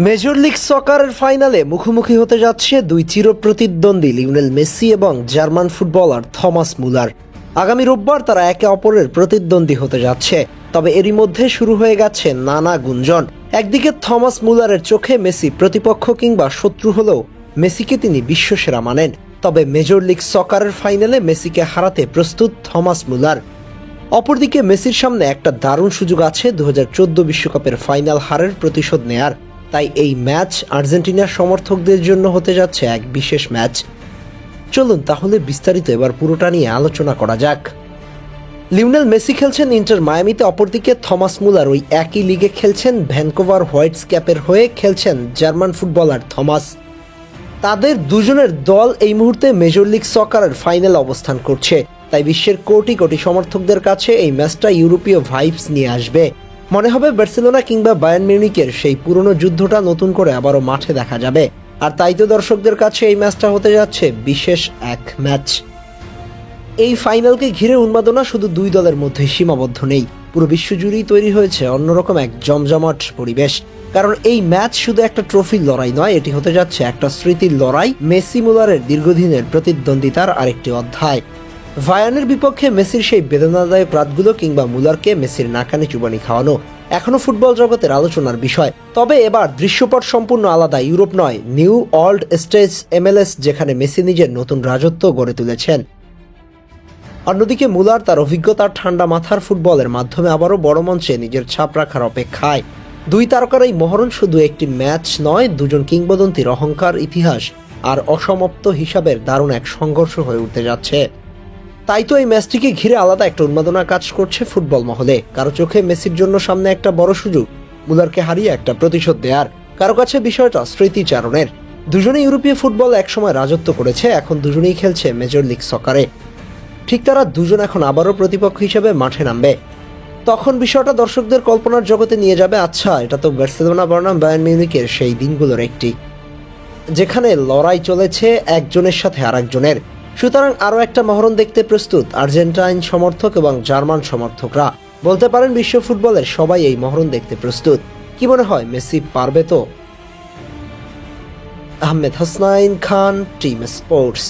Major league সকারের ফাইনালে মুখোমুখি হতে যাচ্ছে দুই চিরপ্রতিদ্বন্দ্বী লিওনেল মেসি এবং জার্মান ফুটবলার থমাস মুলার। আগামী রোববার তারা একে অপরের প্রতিদ্বন্দ্বী হতে যাচ্ছে। তবে এরই মধ্যে শুরু হয়ে গেছে নানা গুঞ্জন। একদিকে থমাস মুলারের চোখে মেসি প্রতিপক্ষ কিংবা শত্রু হলেও মেসিকে তিনি বিশ্বসেরা মানেন। তবে মেজর লিগ সকারের ফাইনালে মেসিকে হারাতে প্রস্তুত থমাস মুলার। অপরদিকে মেসির সামনে একটা দারুণ সুযোগ আছে 2014 বিশ্বকাপের ফাইনাল হারের প্রতিশোধ নেয়ার। তাই এই ম্যাচ আর্জেন্টিনার সমর্থকদের জন্য হতে যাচ্ছে এক বিশেষ ম্যাচ। চলুন তাহলে বিস্তারিত এবার পুরোটা নিয়ে আলোচনা করা যাক। লিওনেল মেসি খেলছেন ইন্টার মায়ামিতে, অপরদিকে থমাস মুলার ওই একই লিগে খেলছেন। ভ্যানকুভার হোয়াইটস ক্যাপের হয়ে খেলছেন জার্মান ফুটবলার থমাস। তাদের দুজনের দল এই মুহূর্তে মেজর লিগ সকারের ফাইনাল অবস্থান করছে। তাই বিশ্বের কোটি কোটি সমর্থকদের কাছে এই ম্যাচটা ইউরোপীয় ভাইবস নিয়ে আসবে। মনে হবে বার্সেলোনা কিংবা বায়ার্ন মিউনিখের সেই পুরনো যুদ্ধটা নতুন করে আবারও মাঠে দেখা যাবে। আর তাই তো দর্শকদের কাছে এই ম্যাচটা হতে যাচ্ছে বিশেষ এক ম্যাচ। এই ফাইনালকে ঘিরে উন্মাদনা শুধু দুই দলের মধ্যে সীমাবদ্ধ নেই, পুরো বিশ্বজুড়েই তৈরি হয়েছে অন্যরকম এক জমজমাট পরিবেশ। কারণ এই ম্যাচ শুধু একটা ট্রফির লড়াই নয়, এটি হতে যাচ্ছে একটা স্মৃতির লড়াই, মেসি মুলারের দীর্ঘদিনের প্রতিদ্বন্দ্বিতার আরেকটি অধ্যায়। ভায়ার্নের বিপক্ষে মেসির সেই বেদনাদায়ক রাতগুলো কিংবা মুলারকে মেসির নাকানি চুবানি খাওয়ানো এখনো ফুটবল জগতের আলোচনার বিষয়। তবে এবার দৃশ্যপট সম্পূর্ণ আলাদা। ইউরোপ নয়, নিউ ওয়ার্ল্ড স্টেজ MLS, যেখানে মেসি নিজের নতুন রাজত্ব গড়ে তুলেছেন। অন্যদিকে মুলার তার অভিজ্ঞতার ঠান্ডা মাথার ফুটবলের মাধ্যমে আবারও বড় মঞ্চে নিজের ছাপ রাখার অপেক্ষায়। দুই তারকার এই মহরণ শুধু একটি ম্যাচ নয়, দুজন কিংবদন্তির অহংকার, ইতিহাস আর অসমাপ্ত হিসাবের দারুণ এক সংঘর্ষ হয়ে উঠতে যাচ্ছে। তাই তো এই ম্যাচটিকে ঘিরে আলাদা একটা উন্মাদনা কাজ করছে ফুটবল মহলে। কারো চোখে মেসির জন্য সামনে একটা বড় সুযোগ, মুলারকে হারিয়ে একটা প্রতিশোধ দেয়ার। কারো কাছে বিষয়টা স্মৃতিচারণের। দুজনেই ইউরোপীয় ফুটবল একসময় রাজত্ব করেছে, এখন দুজনেই খেলছে মেজর লিগ সকারে। ঠিক তারা দুজন এখন আবারও প্রতিপক্ষ হিসেবে মাঠে নামবে। তখন বিষয়টা দর্শকদের কল্পনার জগতে নিয়ে যাবে। আচ্ছা, এটা তো বার্সেলোনা বনাম বায়ার্ন মিউনিখের সেই দিনগুলোর একটি, যেখানে লড়াই চলেছে একজনের সাথে আরেকজনের। সুতরাং আরও একটা মহরণ দেখতে প্রস্তুত আর্জেন্টাইন সমর্থক এবং জার্মান সমর্থকরা। বলতে পারেন বিশ্ব ফুটবলের সবাই এই মহরণ দেখতে প্রস্তুত। কি মনে হয়, মেসি পারবে তো? আহমেদ হাসনাইন খান, টিম স্পোর্টস।